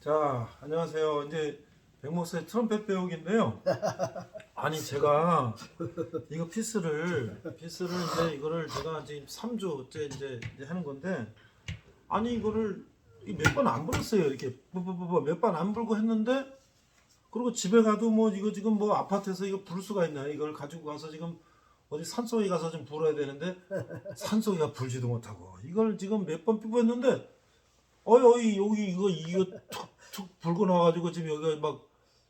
자, 안녕하세요. 이제 백목사의 트럼펫 배우기인데요. 아니 제가 이거 피스를 이제 이거를 제가 지금 3주째 이제 하는 건데, 아니 이거를 몇 번 안 불었어요. 이렇게 몇 번 안 불고 했는데, 그리고 집에 가도 뭐 이거 지금 뭐 아파트에서 이거 부를 수가 있나요? 이걸 가지고 가서 지금 어디 산속에 가서 좀 불어야 되는데 산속에가 불지도 못하고 이걸 지금 몇 번 삐부했는데, 여기 이거 툭툭 불고 나와가지고 지금 여기가 막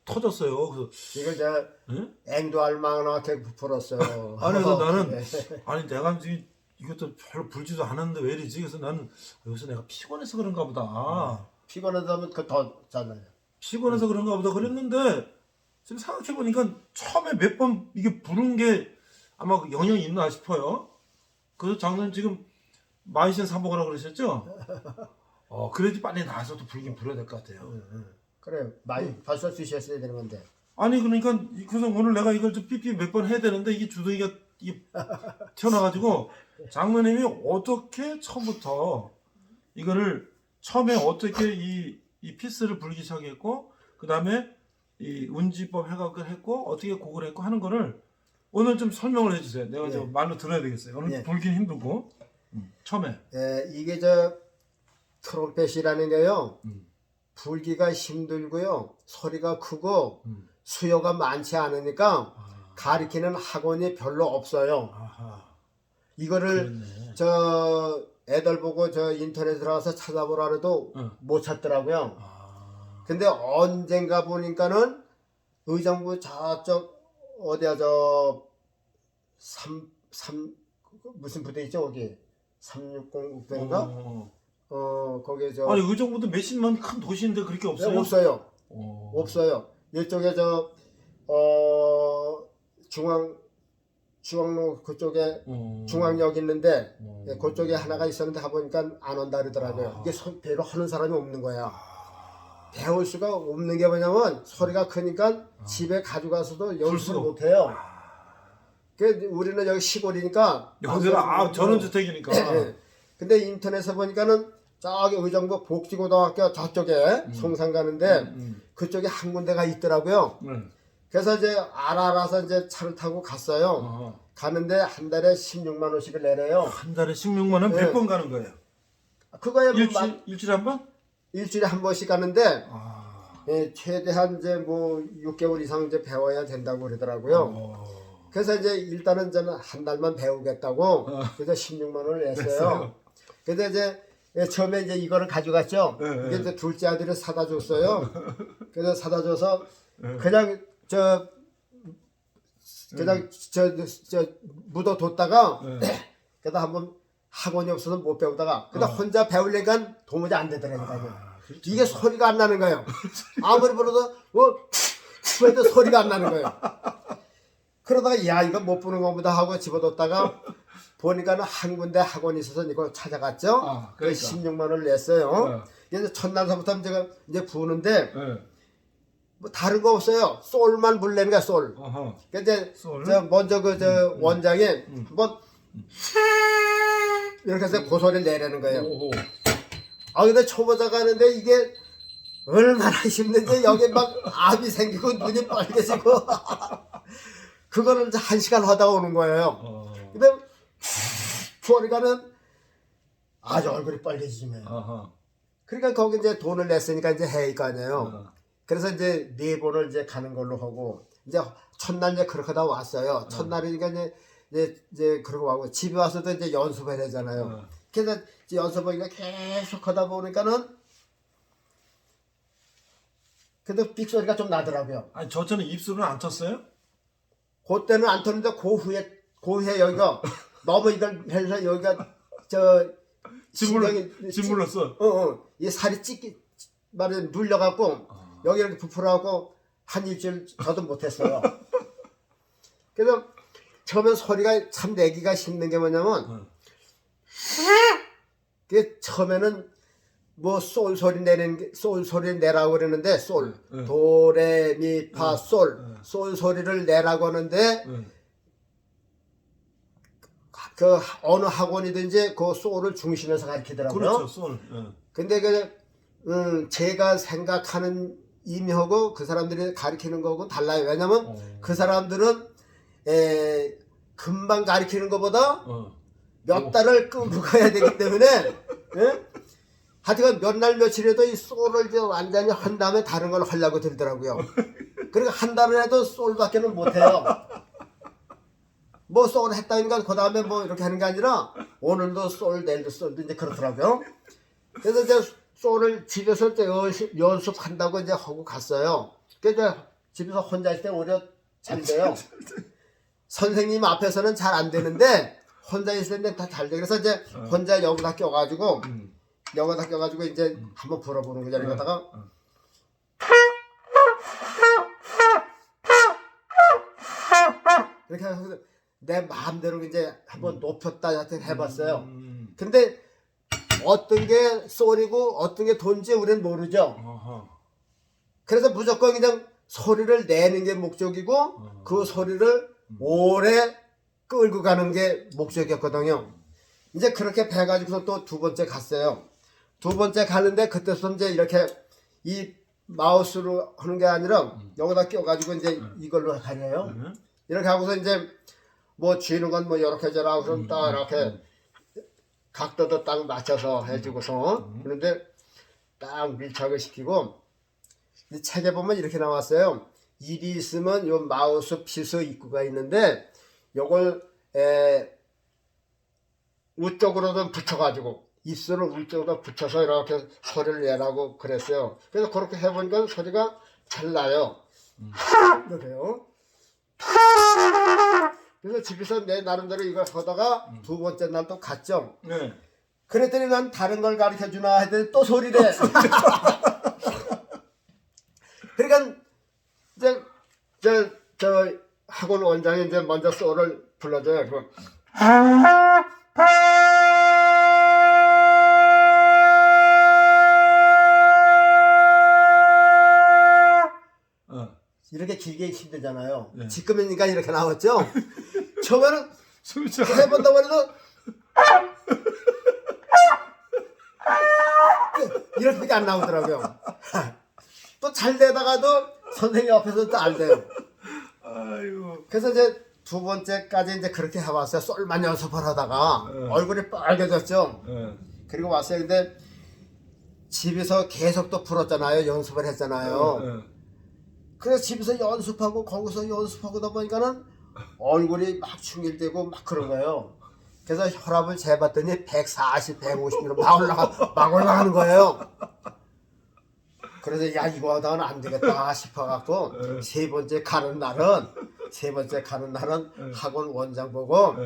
터졌어요. 그래서 이걸 제가 응? 앵도할 만하게 불었어요. 그래서 나는 네. 아니 내가 지금 이것도 별로 불지도 않았는데 왜 이러지? 그래서 나는 여기서 내가 피곤해서 그런가 보다. 피곤하다면 그 더 잖아요. 피곤해서 그런가 보다 그랬는데, 지금 생각해 보니까 처음에 몇 번 이게 부른 게 아마 그 영향이 있나 싶어요. 그래서 장로님 지금 마이신 사먹으라고 그러셨죠? 그래야지 빨리 나와서 또 불긴 불어야 될 것 같아요. 그래요. 많이 벌써 주셨어야 되는 건데. 아니 그러니까 그래서 오늘 내가 이걸 좀 삐삐 몇 번 해야 되는데 이게 주둥이가 이게 튀어나가지고, 장로님이 어떻게 처음부터 이거를 처음에 어떻게 이 피스를 불기 시작했고, 그 다음에 이 운지법 해각을 했고 어떻게 곡을 했고 하는 거를 오늘 좀 설명을 해주세요. 내가 예. 좀 말로 들어야 되겠어요. 오늘 예. 불긴 힘들고. 처음에 이게 저 트럼펫이라는 게요. 음. 불기가 힘들고요. 소리가 크고 음. 수요가 많지 않으니까 가르치는 학원이 별로 없어요. 아하. 이거를 그렇네. 저 애들 보고 저 인터넷 들어가서 찾아보라 해도 응. 못 찾더라고요. 아. 근데 언젠가 보니까는 의정부 저쪽 어디야 저 무슨 부대 있죠 거기 360부대인가? 거기에 저 아니 의정부도 몇십만 큰 도시인데 그렇게 없어요? 네, 없어요. 어. 없어요. 이쪽에 저 중앙로 그쪽에 중앙역 있는데 그쪽에 하나가 있었는데 가보니까 안 온다 그러더라고요. 이게 배로 하는 사람이 없는 거야. 배울 수가 없는 게 뭐냐면 소리가 크니까 집에 가져가서도 연습을 못해요. 그 우리는 여기 시골이니까 여기가 전원주택이니까. 네. 근데 인터넷에 보니까는 저기 의정부 복지고등학교 저쪽에 송산 가는데 그쪽에 한 군데가 있더라고요. 그래서 이제 알아서 이제 차를 타고 갔어요. 가는데 한 달에 16만 원씩을 내래요. 한 달에 16만 원 몇 네. 번 가는 거예요? 그거에 일주일에 한 번? 일주일에 한 번씩 가는데 아. 최대한 이제 뭐 6개월 이상 이제 배워야 된다고 그러더라고요. 그래서 이제 일단은 저는 한 달만 배우겠다고 그래서 16만 원을 냈어요. 근데 이제 처음에 이제 이거를 가져갔죠. 이게 이제 둘째 아들이 사다 줬어요. 그래서 사다 줘서 그냥 묻어뒀다가 그러다 한번 학원이 없어서 못 배우다가 근데 혼자 배우려니까 도무지 안 되더라니까요. 그렇죠. 이게 소리가 안 나는 거예요. 아무리 불어도 해도 소리가 안 나는 거예요. 그러다가 야 이거 못 부는 것보다 하고 집어뒀다가 보니까는 한 군데 학원이 있어서 이거 찾아갔죠. 그러니까. 16만 원을 냈어요. 그래서 첫날서부터 제가 이제 부는데 뭐 다른 거 없어요. 솔만 불내는 거야 솔. 근데 저 먼저 저 원장이 한번 이렇게 해서 그 소리를 내라는 거예요. 근데 초보자가 하는데 이게 얼마나 힘든지 여기 막 압이 생기고 눈이 빨개지고 그거를 이제 1시간 하다가 오는 거예요. 근데 소리가는 아주 얼굴이 빨개지면. 그러니까 거기 이제 돈을 냈으니까 이제 해야 할 거 아니에요. 그래서 이제 4번을 이제 가는 걸로 하고 이제 첫날 이제 그렇게 하다 왔어요. 첫날이니까 이제 그러고 와고 집에 와서도 이제 연습해야 되잖아요. 그래서 이제 연습하니까 계속 하다 보니까는 근데 삑 소리가 좀 나더라고요. 아니 저는 입술은 안 쳤어요? 그때는 안 터는데 그 후에 여기가 너무 이걸 해서 여기가 짓물렀어. 이 살이 말에 눌려갖고 여기 이렇게 부풀어갖고 한 일주일 저도 못했어요. 그래서 처음엔 소리가 참 내기가 힘든 게 뭐냐면 그게 처음에는 뭐 솔 소리 내라고 그러는데 솔 도레미파 솔 소리를 내라고 하는데 그 어느 학원이든지 그 솔을 중심에서 가르치더라고요. 그렇죠, 솔. 근데 그 제가 생각하는 의미하고 그 사람들이 가르치는 거하고 달라요. 왜냐면 그 사람들은 금방 가르치는 것보다 몇 달을 끌고 가야 되기 때문에 예? 하여튼 몇 날 며칠에도 이 솔을 이제 완전히 한 다음에 다른 걸 하려고 들더라고요. 그러니까 한 달을 해도 솔밖에는 못해요. 뭐 솔 했다니까 그 다음에 뭐 이렇게 하는 게 아니라 오늘도 솔 내일도 솔도 이제 그렇더라고요. 그래서 이제 솔을 집에서 이제 연습한다고 이제 하고 갔어요. 그래서 집에서 혼자 있을 때 오히려 잘 돼요. 선생님 앞에서는 잘 안 되는데 혼자 있을 때 다 잘 돼. 그래서 이제 혼자 여기다 껴가지고 이제 한번 불어보는 거잖아요. 이러다가 이렇게 해서 내 마음대로 이제 한번 높였다 하여튼 해봤어요. 근데 어떤 게 솔이고 어떤 게 돈지 우리는 모르죠. 그래서 무조건 그냥 소리를 내는 게 목적이고 그 소리를 오래 끌고 가는 게 목적이었거든요. 이제 그렇게 배가지고서 또 두 번째 갔어요. 두 번째 가는데 그때부터 이제 이렇게 이 마우스로 하는 게 아니라 여기다 껴가지고 이제 이걸로 가려요. 이렇게 하고서 이제 뭐 쥐는 건 뭐 이렇게 저라 하고서 딱 이렇게 각도도 딱 맞춰서 해주고서 그런데 딱 밀착을 시키고 이 책에 보면 이렇게 나왔어요. 일이 있으면 요 마우스 피스 입구가 있는데 요걸 우쪽으로도 붙여가지고 입술을 우쪽으로 붙여서 이렇게 소리를 내라고 그랬어요. 그래서 그렇게 해보니까 소리가 잘 나요. 이렇게요. 그래서 집에서 내 나름대로 이걸 하다가 두 번째 날 또 갔죠. 네. 그랬더니 난 다른 걸 가르쳐 주나 했더니 또 소리래. 그러니까 이제 저 학원 원장이 이제 먼저 소를 불러줘요. 그거. 이렇게 길게 힘들잖아요. 네. 지금이니까 이렇게 나왔죠. 처음에는 숨차. 해본다고 해도 이렇게밖에 안 나오더라고요. 또 잘 되다가도 선생님 앞에서 또 안 돼요. 아이고. 그래서 이제 두 번째까지 이제 그렇게 해왔어요. 솔만 연습을 하다가 얼굴이 빨개졌죠. 그리고 왔어요. 근데 집에서 계속 또 불었잖아요. 연습을 했잖아요. 그래서 집에서 연습하고 거기서 연습하고다 보니까는 얼굴이 막 충혈되고 막 그런 거예요. 그래서 혈압을 재봤더니 140, 150으로 막 올라가는 거예요. 그래서 야 이거 하다가는 안 되겠다 싶어갖고 세 번째 가는 날은 학원 원장 보고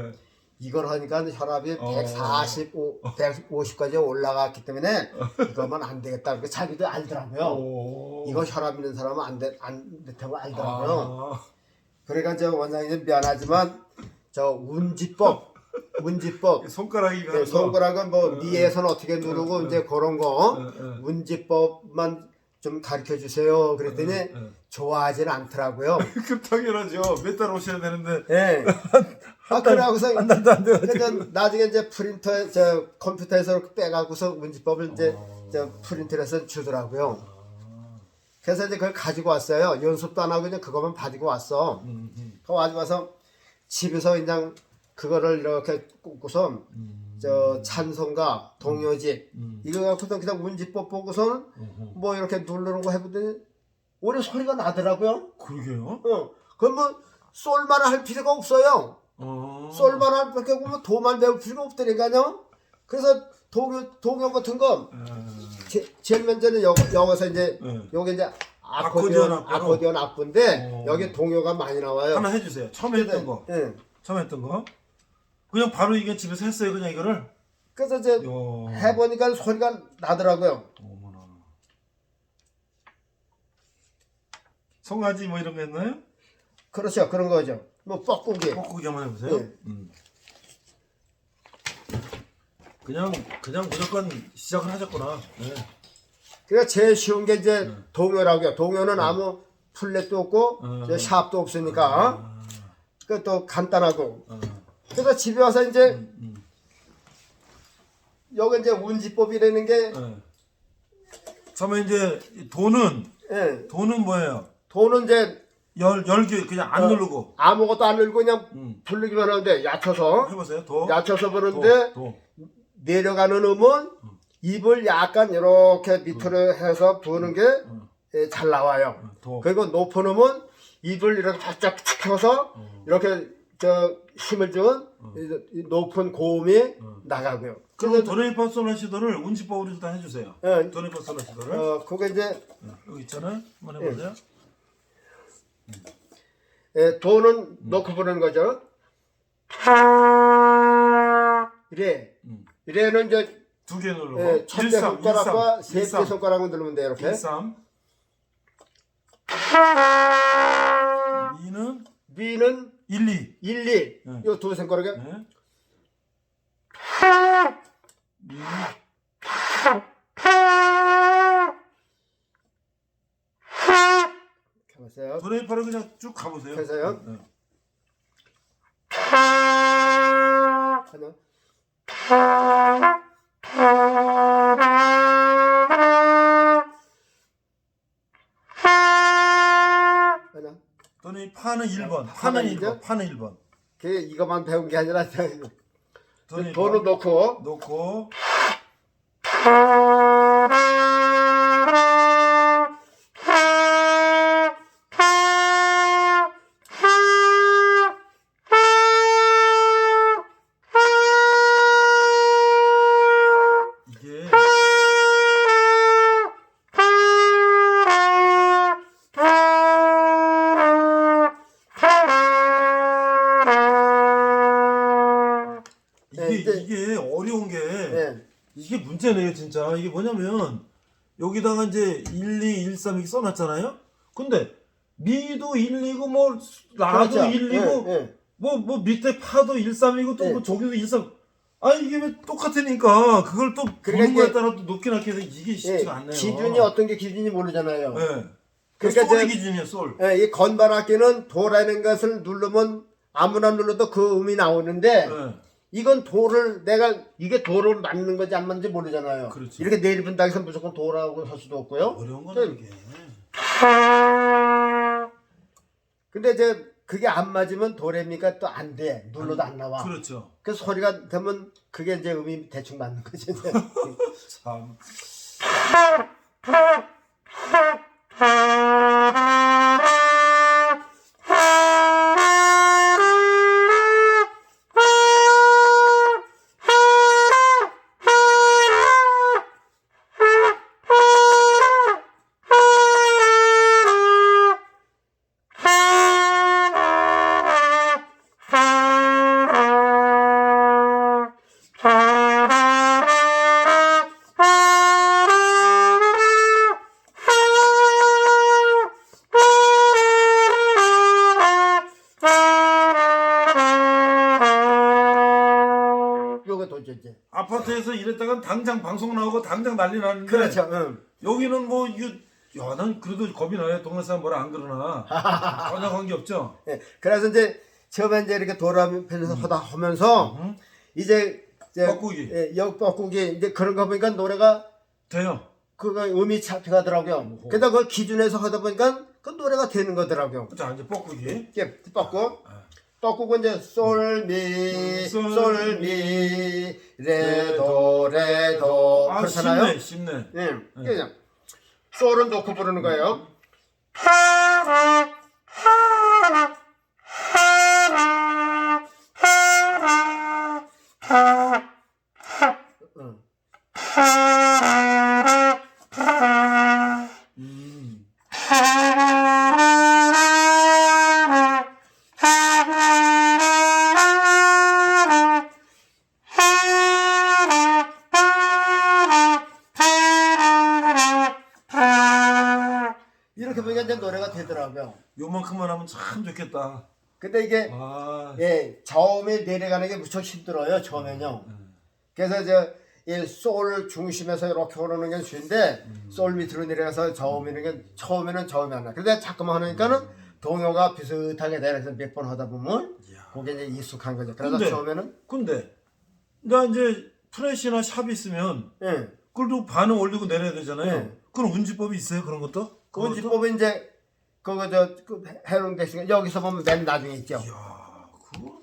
이걸 하니까 혈압이 145, 150까지 올라갔기 때문에 이거면 안 되겠다. 그러니까 자기도 알더라고요. 이거 혈압 있는 사람은 안 된다고 알더라고요. 그러니까 저 원장님 미안하지만 저 운지법 손가락이 네, 손가락은 뭐 위에서는 어떻게 누르고 이제 그런 거 운지법만 좀 가르쳐 주세요. 그랬더니 좋아하지는 않더라고요. 그 당연하죠. 몇 달 오셔야 되는데. 예. 그러고서 한 달도 안 돼요. 그러니까 나중에 이제 프린터 저 컴퓨터에서 빼가고서 운지법을 이제 저 프린트해서 주더라고요. 그래서 이제 그걸 가지고 왔어요. 연습도 안 하고 그냥 그것만 가지고 왔어. 그거 가지고 와서 집에서 그냥 그거를 이렇게 꽂고서 저 찬송가 동요집 이거 갖고서 그냥 운지법 보고서는 뭐 이렇게 누르는 거 해보더니 오히려 소리가 나더라고요. 그러게요. 그럼 뭐 솔만 할 필요가 없어요. 솔만 할 필요가 없고 도만 배울 필요가 없다니까요. 그래서 동요 같은 거 제일 먼저는 여기서 이제 여기 이제 아코디언 악보인데 여기 동요가 많이 나와요. 하나 해주세요. 처음에 했던 거. 처음에 했던 거. 그냥 바로 이게 집에서 했어요. 그냥 이거를. 그래서 이제 해보니까 소리가 나더라고요. 어머나. 송아지 뭐 이런 거 했나요? 그렇죠. 그런 거죠. 뭐 뻐꾸기. 뻐꾸기 한번 해보세요. 네. 그냥 무조건 시작을 하셨구나. 네. 그러니까 제일 쉬운 게 이제 동요라고요. 동요는 아무 플랫도 없고 이제 샵도 없으니까 그또 간단하고. 그래서 집에 와서 이제 여기 이제 운지법이라는 게 그러면 이제 도는 예. 뭐예요? 도는 이제 열기 그냥 안 누르고 아무것도 안 누르고 그냥 부르기만 하는데 얕춰서 해보세요. 도. 얕춰서 부르는데 도. 내려가는 음은 입을 약간 이렇게 밑으로 해서 부는 게 잘 나와요. 도. 그리고 높은 음은 입을 이렇게 살짝 켜서 이렇게 저 힘을 주면 이 높은 고음이 나가고요. 그럼 도레미파솔라시도를 운치법으로 일단 해주세요. 예. 도레미파솔라시도를. 그게 이제 여기 있잖아요. 한번 해보세요. 예, 도는 놓고 부르는 거죠. 이래는 이제 두 개 누르고. 예, 첫째 손가락과 셋째 손가락을 누르면 돼요. 이렇게. 13. 미는 미는 1, 2. 1, 2. 네. 요 두 손가락에. 네. 미. 가보세요. 도레미파를 그냥 쭉 가보세요. 해서요. 네. 하나. 하나. 도레미파는 1번. 하나 파는 이죠? 1번. 파는 1번. 그 이것만 배운 게 아니라 도레미파. 도는 놓고 놓고. 이게 이게 어려운 게 예. 이게 문제네요 진짜. 이게 뭐냐면 여기다가 이제 1, 2, 1, 3 이렇게 써놨잖아요. 근데 미도 1, 2고 뭐 라도 그렇죠. 1, 2고 예, 예. 뭐 밑에 파도 1, 3이고 또 예. 뭐 저기도 1, 3. 아 이게 왜 똑같으니까 그걸 또 그러니까 보는 거에 이제- 따라 또 높게 낮게 해서 이게 쉽지가 않네요. 기준이 어떤 게 기준이 모르잖아요. 네. 그러니까 솔이 이제- 기준이에요 솔. 예, 이 건반악기는 도라는 것을 누르면 아무나 눌러도 그 음이 나오는데 네. 이건 도를 내가 이게 도를 맞는 건지 안 맞는지 모르잖아요. 그렇죠. 이렇게 내리분다 해서 무조건 도라고 할 수도 없고요. 어려운 거네 이게. 근데 이제 그게 안 맞으면 도레미가 또 안 돼. 눌러도 안 나와. 그렇죠. 그 소리가 되면 그게 이제 음이 대충 맞는 거지. 이제. 참. 요거 도죠 이제. 아파트에서 이랬다가 당장 방송 나오고 당장 난리 나는데 그렇죠. 응. 여기는 뭐 이거 난 그래도 겁이 나요. 동네 사람 뭐라 안 그러나 전혀 관계 없죠. 예, 그래서 이제 처음에 이제 이렇게 도라면서 하다 하면서 이제 뻐꾸기. 예, 역뻐꾸기 이제 그런 거 보니까 노래가 돼요. 그거 음이 잡혀가더라고요. 그러다 그걸 기준에서 하다 보니까 그 노래가 되는 거더라고요. 자 이제 뻐꾸기. 이게 뻐꾸고 이제 솔미 솔미 레도 레도 아 그렇잖아요. 쉽네. 예, 그냥 솔은 놓고 부르는 거예요. 응. 이렇게 보니까 이제 노래가 되더라고요. 요만큼만 하면 참 좋겠다. 근데 이게 아, 예 처음에 내려가는 게 무척 힘들어요. 처음에는요. 그래서 이 솔 중심에서 이렇게 오르는 게 쉬운데 솔 밑으로 내려가서 저음이는 게 처음에는 저음이 안 나. 근데 자꾸만 하니까는 동요가 비슷하게 내려서 몇 번 하다 보면 그게 이제 익숙한 거죠. 그래서 근데- 처음에는 근데 나 이제 프레시나 샵 있으면 예. 그걸도 반응 올리고 내려야 되잖아요. 네. 그럼 운지법이 있어요 그런 것도? 운지법은 이제 그거 그 해놓은 데 있으니까 여기서 보면 맨 나중에 있죠. 이야, 그거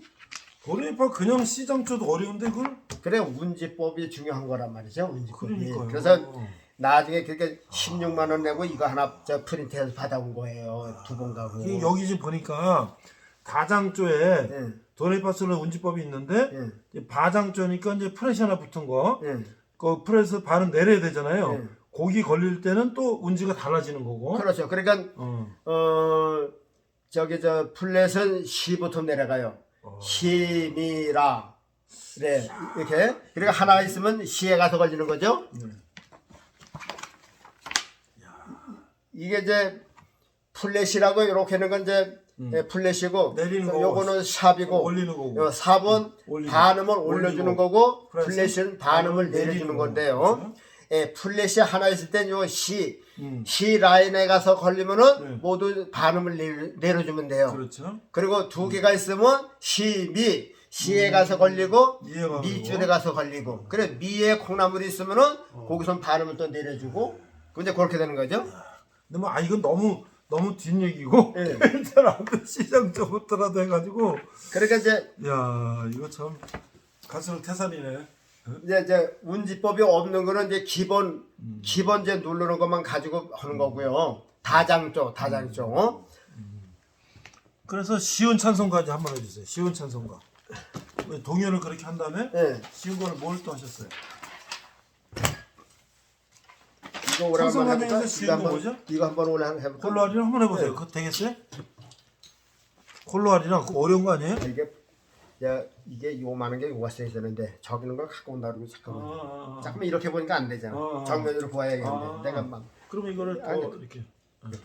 도네이파 그냥 시장 줘도 어려운데 그걸? 그래 운지법이 중요한 거란 말이죠. 운지법이. 그러니까요. 그래서 나중에 그렇게 16만 원 내고 이거 하나 저 프린트해서 받아온 거예요. 2번 가고. 여기 지금 보니까 다장조에 예. 도네이파솔라 운지법이 있는데 예. 이제 바장조니까 이제 프레시 하나 붙은 거, 예. 그 프레스 반은 내려야 되잖아요. 예. 고기 걸릴 때는 또 운지가 달라지는 거고. 그렇죠. 그러니까 저기 저 플랫은 C부터 내려가요. C미라. 네, 이렇게. 그러니까 하나가 있으면 C에 가서 걸리는 거죠. 이게 이제 플랫이라고 이렇게 하는 건 이제 플랫이고, 내리는 거고, 요거는 샵이고, 올리는 거고. 4번 반음을 올려주는 거고, 플랫은 플랫은 반음을 내려주는 건데요. 그렇죠? 예, 플랫이 하나 있을 땐 요 C 라인에 가서 걸리면은 모두 반음을 내려주면 돼요. 그렇죠. 그리고 2개가 있으면 C미, C에 가서 걸리고, 미에 미줄에 가서 걸리고, 그래, 미에 콩나물이 있으면은 거기서 반음을 또 내려주고, 근데 그렇게 되는 거죠. 근데 뭐 이건 너무 뒷얘기고 예. 일단 아무튼 시장 쪽부터라도 해가지고 그러니까 이제, 야 이거 참 갈수록 태산이네. 이제 운지법이 없는 거는 이제 기본 이제 누르는 것만 가지고 하는 거고요. 다장조. 그래서 시운 찬송가지 한번 해주세요. 시운 찬송가. 동요를 그렇게 한 다음에 예. 시운 거를 뭘 또 하셨어요? 이거 오래 한번 해볼까? 찬송가 중에서 쉬운 거 뭐죠? 이거 한번 오래 해볼까? 콜로아리랑 한번 해보세요. 네. 그거 되겠어요? 콜로아리랑 그거 어려운 거 아니에요? 이게 요만한 게 요가 써야 되는데 저기는 걸 갖고 온다 그러고 잠깐만. 잠깐만 이렇게 보니까 안 되잖아. 정면으로 보아야겠는데 내가 막. 그러면 이거를 아니, 또 이렇게. 네.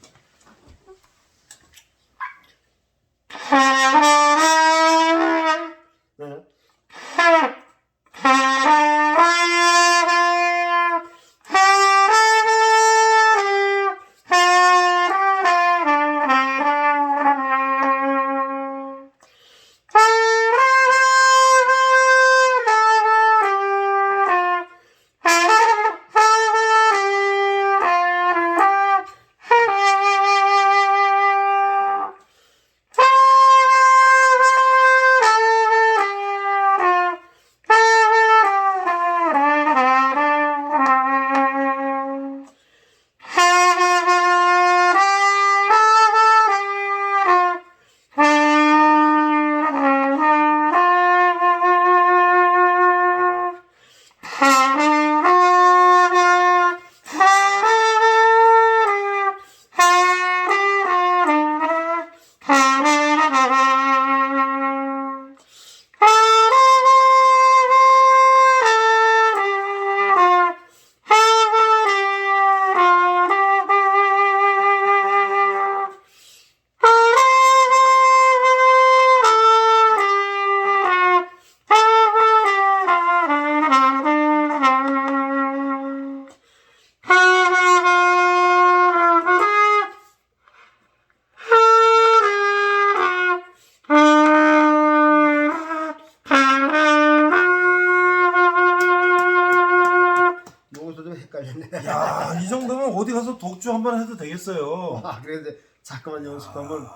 야, 이 정도면 어디 가서 독주 한번 해도 되겠어요. 그런데 자꾸만 연습하면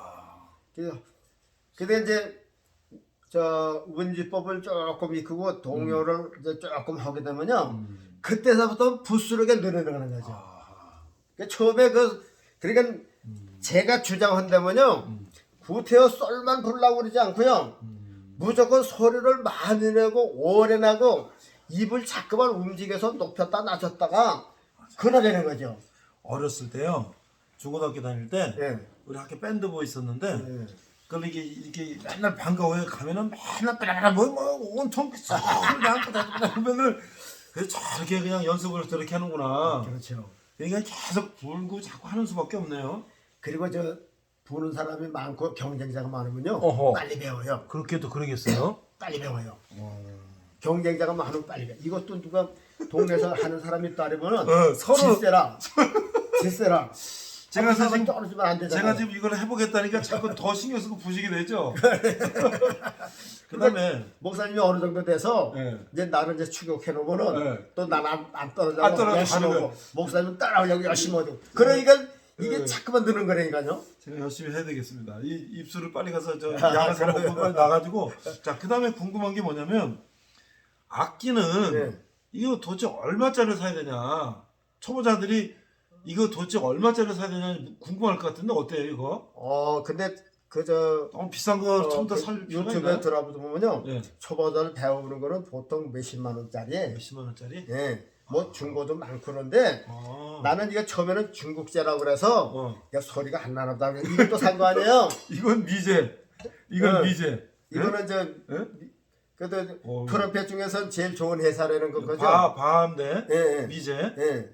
근데 이제 저 운지법을 조금 익히고 동요를 이제 조금 하게 되면요 그때서부터 부스러기가 늘어나는 거죠. 그러니까 처음에 그러니까 제가 주장한다면요 구태여 썰만 부르려고 그러지 않고요 무조건 소리를 많이 내고 오래 나고 입을 자꾸만 움직여서 높였다 낮췄다가 그러되는 거죠. 어렸을 때요 중고등학교 다닐 때 예. 우리 학교 밴드부 있었는데 예. 그럼 이렇게 맨날 반가워요 가면은 맨날 빼라빼라 뭐 온통 소리 나고 다니면은 그래서 저렇게 그냥 연습을 저렇게 하는구나. 그렇죠. 그러니까 계속 불고 자꾸 하는 수밖에 없네요. 그리고 저 보는 사람이 많고 경쟁자가 많으면요 어허. 빨리 배워요. 그렇게도 그러겠어요? 빨리 배워요. 경쟁자가 많으면 빨리 배워. 이것도 누가 동네에서 하는 사람이 있다 그러면은 서로 질세라 제가 사실 떨어지면 안 되잖아요. 제가 지금 이걸 해보겠다니까 자꾸 더 신경 쓰고 부시게 되죠. 그다음에 목사님이 어느 정도 돼서 네. 이제 나를 이제 추격해 놓으면은 네. 또 나는 안 떨어져. 안 떨어져 열심히 가는 하고 목사님은 따라오려고 열심히 하고. 그러니까 이게 네. 자꾸만 드는 거라니까요. 제가 열심히 해야 되겠습니다. 이 입술을 빨리 가서 저 약을 사 먹고 빨리 나가지고. 자, 그다음에 궁금한 게 뭐냐면 악기는 네. 이거 도대체 얼마짜리 사야 되냐? 초보자들이 이거 도대체 얼마짜리 사야 되냐 궁금할 것 같은데 어때요 이거? 근데 그저 너무 비싼 거 처음부터 살 필요가 유튜브에 있나요? 들어보면요. 네. 초보자를 배우는 거는 보통 몇십만 원짜리. 몇십만 원짜리? 예. 뭐 중고도 많고 그런데 아. 나는 이거 처음에는 중국제라고 그래서 어. 야, 소리가 안 나다. 이것도 산 거 아니에요? 이건 미제. 이건 네. 미제. 이거는 저 네? 그래도 어, 트럼펫 중에선 제일 좋은 회사라는 거죠. 바인데 예, 예. 미제. 예.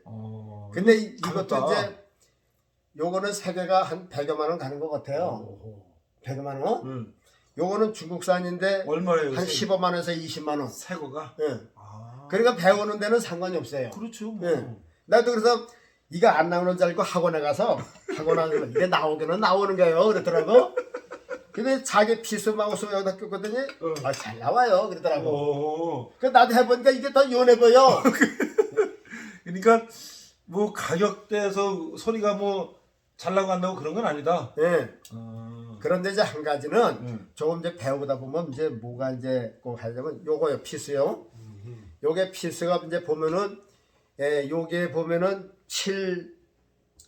근데 이것도 가볍다. 이제 요거는 세계가 한 100여만 원 가는 것 같아요. 100여만 원? 응. 요거는 중국산인데 얼마예요? 한 15만 원에서 20만 원. 새 거가? 예. 아. 그러니까 배우는 데는 상관이 없어요. 그렇죠. 뭐. 예. 나도 그래서 이거 안 나오는 줄 알고 학원에 가서 학원에 이게 나오기는 나오는 거예요. 그러더라고. 근데 자기 피스 마우스 여기다 꼈거든요. 잘 나와요. 그러더라고. 오. 그 나도 해보니까 이게 더 연해 보여. 그러니까 뭐 가격대에서 소리가 뭐 잘 나간다고 그런 건 아니다. 예. 아. 그런데 이제 한 가지는 응. 조금 이제 배우다 보면 이제 뭐가 이제 꼭 하려면 요거요 피스요. 요게 피스가 이제 보면은 요게 보면은 7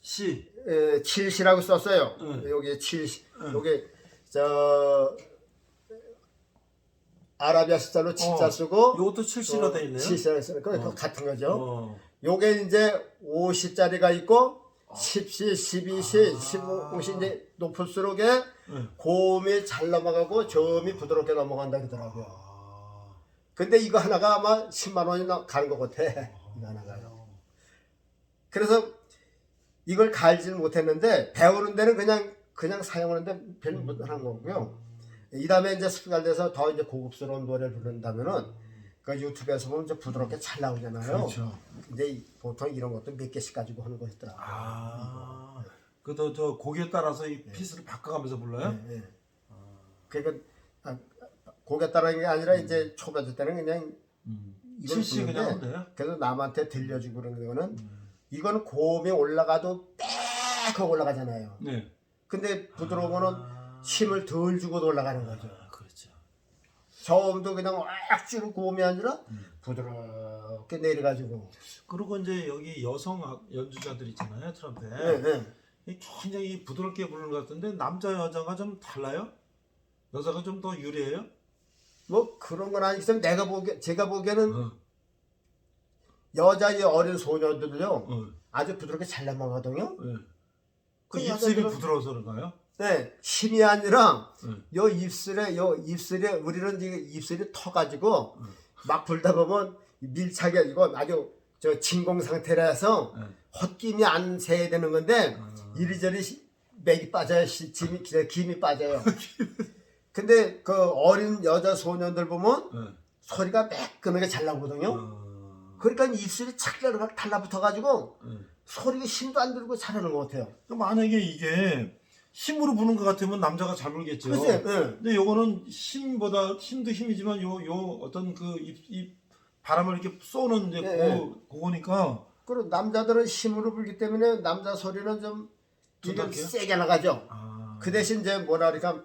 시. 7시라고 썼어요. 응. 요게 7 응. 요게 저 아라비아 숫자로 7자 쓰고 요것도 7시로 돼 있네요. 7시라고 쓰는 거 같은 거죠. 어. 요게 이제 50짜리가 있고 10시, 12시, 15시 이제 높을수록에 응. 고음이 잘 넘어가고 저음이 부드럽게 넘어간다 그러더라고요. 아. 근데 이거 하나가 아마 10만 원이 가는 것 같아. 이거 하나가요. 그래서 이걸 갈지는 못했는데 배우는 데는 그냥 사용하는데 별로 못하는 거고요. 이 다음에 이제 습관 돼서 더 이제 고급스러운 노래를 부른다면은 그 유튜브에서 보면 이제 부드럽게 잘 나오잖아요. 그렇죠. 근데 보통 이런 것도 몇 개씩 가지고 하는 것이더라고요. 아. 그도 저 곡에 따라서 이 피스를 바꿔가면서 불러요? 네. 그러니까 곡에 따른 게 아니라 이제 초보자 때는 그냥 이걸 7시 그냥 하면 부르는데 돼요? 그래서 남한테 들려주고 그러는 거는 이거는 고음이 올라가도 빽 하고 올라가잖아요. 네. 근데 부드러운 거는 힘을 덜 주고도 올라가는 거죠. 그렇죠. 저음도 그냥 왁 주는 고음이 아니라 부드럽게 내려가지고. 그리고 이제 여기 여성 연주자들 있잖아요, 트럼펫. 네. 이 굉장히 부드럽게 부르는 것 같은데 남자 여자가 좀 달라요? 여자가 좀 더 유리해요? 뭐 그런 건 아니겠지만 제가 보기에는 어. 여자의 어린 소녀들은요 어. 아주 부드럽게 잘 넘어가거든요. 네. 그 그 입술이 여자들은- 부드러워서 그런가요? 네, 힘이 아니라 네. 요 입술에 우리는 이게 입술이 터가지고 막 불다 보면 밀착이 이거 아주 저 진공 상태라서 네. 헛김이 안 새야 되는 건데 이리저리 맥이 빠져요. 김이 빠져요. 근데 그 어린 여자 소년들 보면 네. 소리가 매끈하게 잘 나거든요. 그러니까 입술이 착 달라붙어가지고 소리가 힘도 안 들고 잘하는 것 같아요. 만약에 이게 힘으로 부는 것 같으면 남자가 잘 불겠죠. 글쎄, 예. 근데 요거는 힘보다 힘도 힘이지만 요 어떤 그 입 바람을 이렇게 쏘는 이제 예. 그거니까 그리고 남자들은 힘으로 불기 때문에 남자 소리는 좀 이게 두텁게요? 세게 나가죠. 아. 그 대신 이제 뭐라 그러니까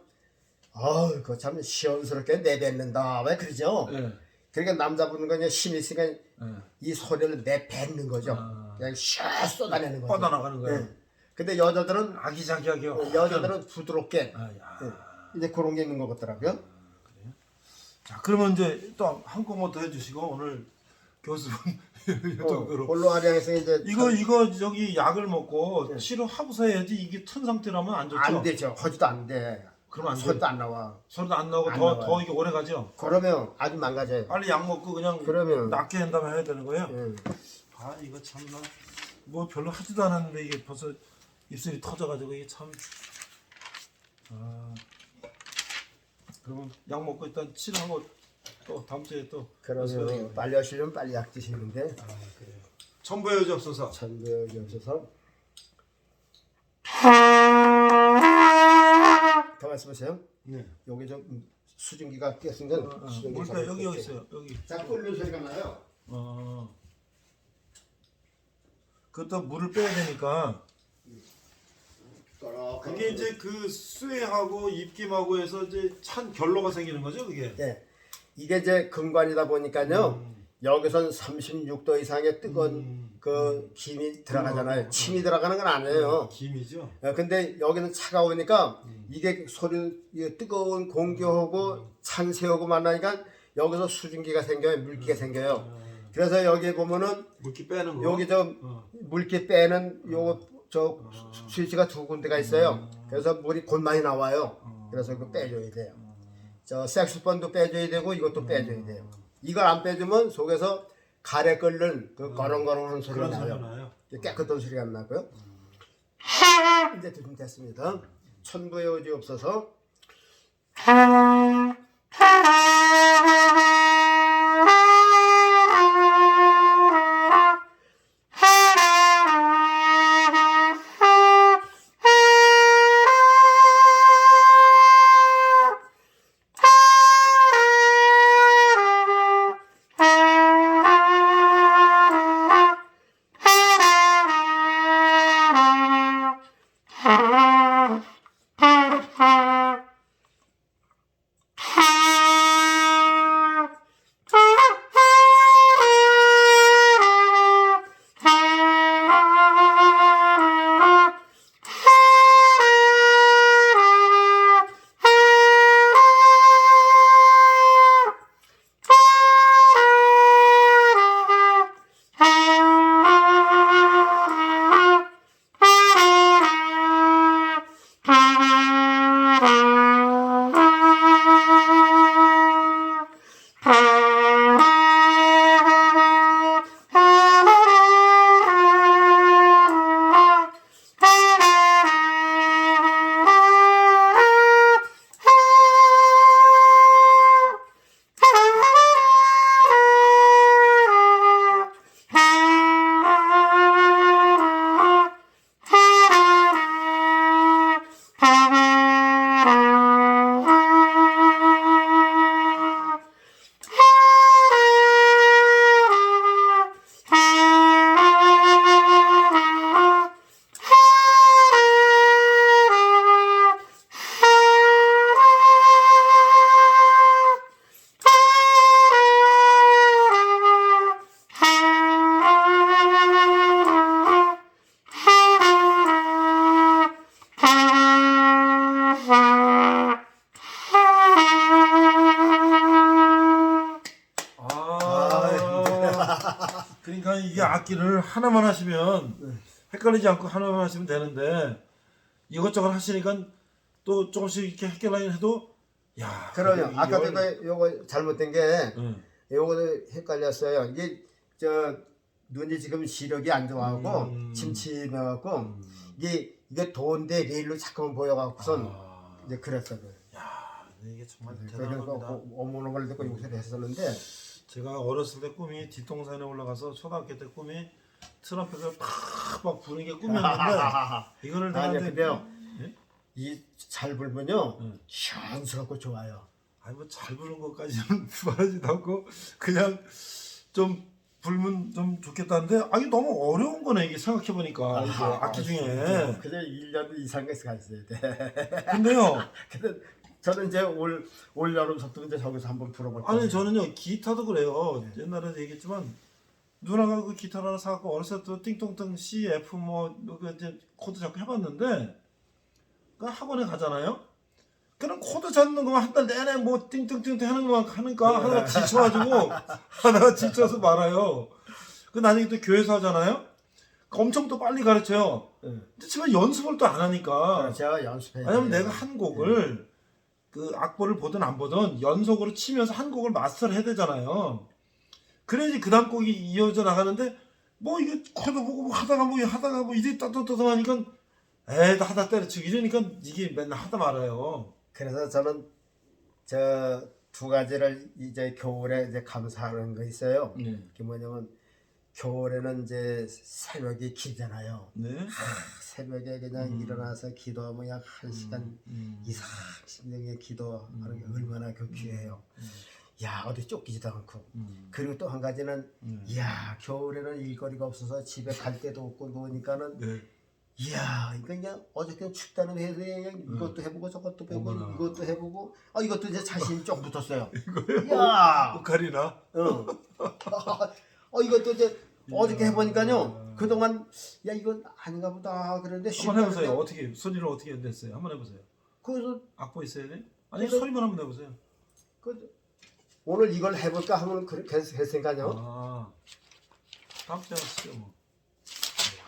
그거 참 시원스럽게 내뱉는다 왜 그러죠? 예. 그러니까 남자 부는 건 그냥 힘이 있으니까 예. 이 소리를 내뱉는 거죠. 아. 그냥 샥 쏟아내는 거죠. 뻗어나가는 거예요. 예. 근데 여자들은 아기자기하게. 부드럽게 아, 예. 이제 그런 게 있는 것 같더라고요. 자, 그러면 이제 또 한 곡만 더 해주시고 오늘 교수분 정도로 볼로아리앙에서 이제 이거 저기 약을 먹고 네. 치료하고서 해야지 이게 튼 상태라면 안 좋죠. 안 되죠. 허지도 안 돼. 그러면 안 소리도 돼요. 안 나와. 소리도 안 나오고 안 더 나와요. 이게 오래 가죠. 그러면 아주 망가져요. 빨리 약 먹고 그냥 그러면 낫게 한 다음에 해야 되는 거예요. 예. 아 이거 참나 뭐 별로 하지도 않았는데 이게 벌써 입술이 터져가지고 이게 참. 아 그러면 약 먹고 일단 치료하고 또 다음 주에 또. 그러면 빨리 하시려면 빨리 약 드시는데 아 그래요. 전부의 여지 없어서. 전부역이 없어서 보세요. 네. 여기 좀 수증기가 꼈으니까 수증기 물빼 여기 있어요. 여기. 자, 끓는 소리가 나요. 그것도 물을 빼야 되니까. 또록 그게 이제 그 쇠하고 입김하고 해서 이제 찬 결로가 생기는 거죠, 그게. 예. 이게 이제 금관이다 보니까요. 여기선 36도 이상의 뜨거운 그 김이 들어가잖아요. 침이 들어가는 건 아니에요. 김이죠. 근데 여기는 차가우니까 이게 소리 이게 뜨거운 공기하고 찬새하고 만나니까 여기서 수증기가 생겨요. 물기가 생겨요. 그래서 여기 보면은 물기 빼는 거. 여기 저 물기 빼는 요거 저 스위치가 두 군데가 있어요. 그래서 물이 곧많이 나와요. 그래서 이거 빼줘야 돼요. 저 색소폰도 빼줘야 되고 이것도 빼줘야 돼요. 이걸 안 빼주면 속에서 가래 끓는 그 거렁거렁한 소리가 나요. 깨끗한 소리가 안 나고요. 이제 좀 됐습니다. 천부의 의지 없어서 그러니까 이게 악기를 하나만 하시면 헷갈리지 않고 하나만 하시면 되는데 이것저것 하시니까 또 조금씩 이렇게 헷갈리긴 해도 야. 그러요. 아까 전에 요거 잘못된 게 요거 헷갈렸어요. 이게 저 눈이 지금 시력이 안 좋아하고 침침해갖고 이게 도인데 레일로 자꾸만 보여갖고선 이제 그랬어요. 야, 이게 정말 그래서 대단합니다. 어머님을 듣고 용서를 했었는데 제가 어렸을 때 꿈이 뒷동산에 올라가서 초등학교 때 꿈이 트럼펫을 팍막 부는 게 꿈이었는데 이거를 아니 내가 근데요 예? 이 잘 불면요 시원스럽고 좋아요. 아니 뭐 잘 부는 것까지는 말하지도 않고 그냥 좀 불면 좀 좋겠다는데 아니 너무 어려운 거네 이게 생각해 보니까 이게 악기 중에. 그냥 1년 이상에서 가 있어야 돼. 근데요. 근데 저는 이제 올 여름부터 이제 저기서 한번 불어볼 거예요. 아니 저는요 기타도 그래요. 옛날에도 얘기했지만 누나가 그 기타를 하나 사갖고 어렸을 때 띵동띵 C, F 그 이제 코드 잡고 해봤는데 그 학원에 가잖아요. 그냥 코드 잡는 것만 한 달 내내 뭐 띵띵띵 하는 것만 하니까 하다가 지쳐서 말아요. 그 나중에 또 교회에서 하잖아요. 엄청 또 빨리 가르쳐요. 근데 지금 연습을 또 안 하니까. 제가 연습해요. 왜냐면 내가 한 곡을 그 악보를 보든 안 보든 연속으로 치면서 한 곡을 마스터를 해야 되잖아요. 그래야지 그 다음 곡이 이어져 나가는데 뭐 이게 코드 보고 하다가 이제 따뜻따뜻 하니까 에이 하다 때려치고 이러니까 이게 맨날 하다 말아요. 그래서 저는 저 두 가지를 이제 겨울에 이제 감사하는 거 있어요. 그게 뭐냐면 겨울에는 이제 새벽에 기잖아요. 네. 새벽에 그냥 일어나서 기도하면 약 1시간 이상 심령의 기도하는 게 얼마나 귀해요. 야 어디 쫓기지도 않고. 그리고 또 한 가지는 이야 겨울에는 일거리가 없어서 집에 갈 데도 없고 노니까는 네. 이야 이거 그냥 어저께 춥다는 해에 이것도 해보고 저것도 해보고 어머나. 이것도 해보고 이것도 이제 자신이 좀 붙었어요. 이거요? 야 오카리나? 이것도 이제 어저께 해보니까요 그동안 야 이건 아닌가 보다 그랬는데 한번 해보세요. 어떻게 소리를 어떻게 냈어요? 한번 해보세요. 그래서 악보 있어야 돼? 아니 그래서- 소리만 한번 해보세요. 오늘 이걸 해볼까 하면 그렇게 했으니까요. 아, 깜짝 놀랐어요. 뭐. 이야.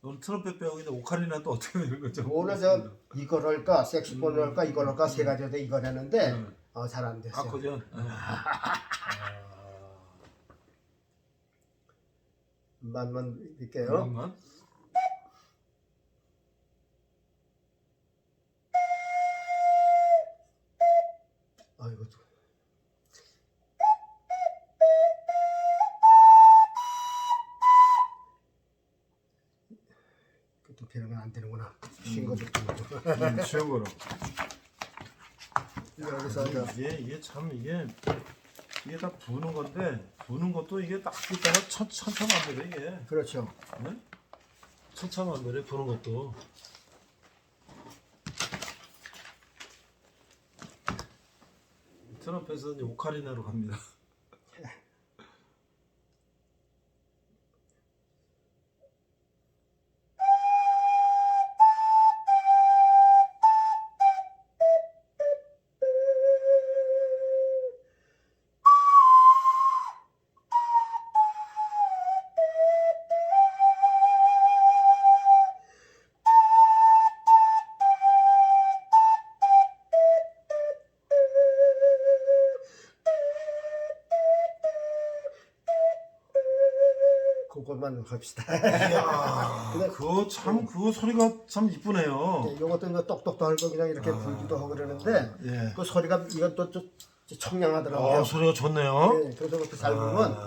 오늘 트럼펫 배우기는 오카리나 또 어떻게 되는 거죠? 오늘 저 이걸 할까 색소폰을 할까 이걸 할까 세 가지로 이걸 했는데 잘 안 됐어요. 아코디언. 만만 볼게요. 잠깐만. 이것도 그것도 배우면 안 되는구나. 쉰 것도 쉬운 거로. 여기서 저 이게 참 이게 다 부는 건데 부는 것도 이게 딱 있다가 천차만별에 이게. 그렇죠. 네? 천차만별에 부는 것도. 트럼펫은 이제 오카리나로 갑니다. 그것만 합시다. 이야, 근데- 그 소리가 참 이쁘네요. 이것도 이제 똑똑도 할 거 그냥 이렇게 불기도 하고 그러는데 예. 그 소리가 이건 또 청량하더라고요. 소리가 좋네요. 네, 그래서 그것도 잘 보면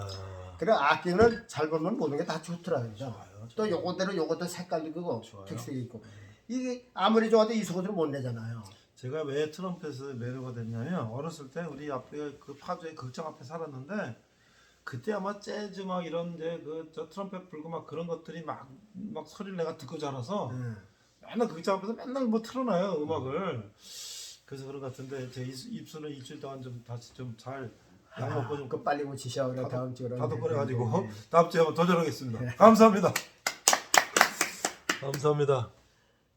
그래 악기는 잘 보면 모든 게 다 좋더라고요. 또 요거대로 요것도 색깔도 그거 특색이 있고 이게 아무리 좋아도 이 소리를 못 내잖아요. 제가 왜 트럼펫을 매료가 됐냐면 어렸을 때 우리 앞에 그 파주의 극장 앞에 살았는데 그때 아마 재즈 막 이런 이제 저 트럼펫 불고 막 그런 것들이 막 소리를 내가 듣고 자라서 맨날 극장 앞에서 맨날 뭐 틀어놔요 음악을. 그래서 그런 것 같은데 제 입술은 일주일 동안 좀 다시 좀 잘 약 먹고 좀 그 빨리 고치셔 그래 다음 주로 다독거려가지고 다음 주에 한번 도전하겠습니다. 감사합니다. 감사합니다.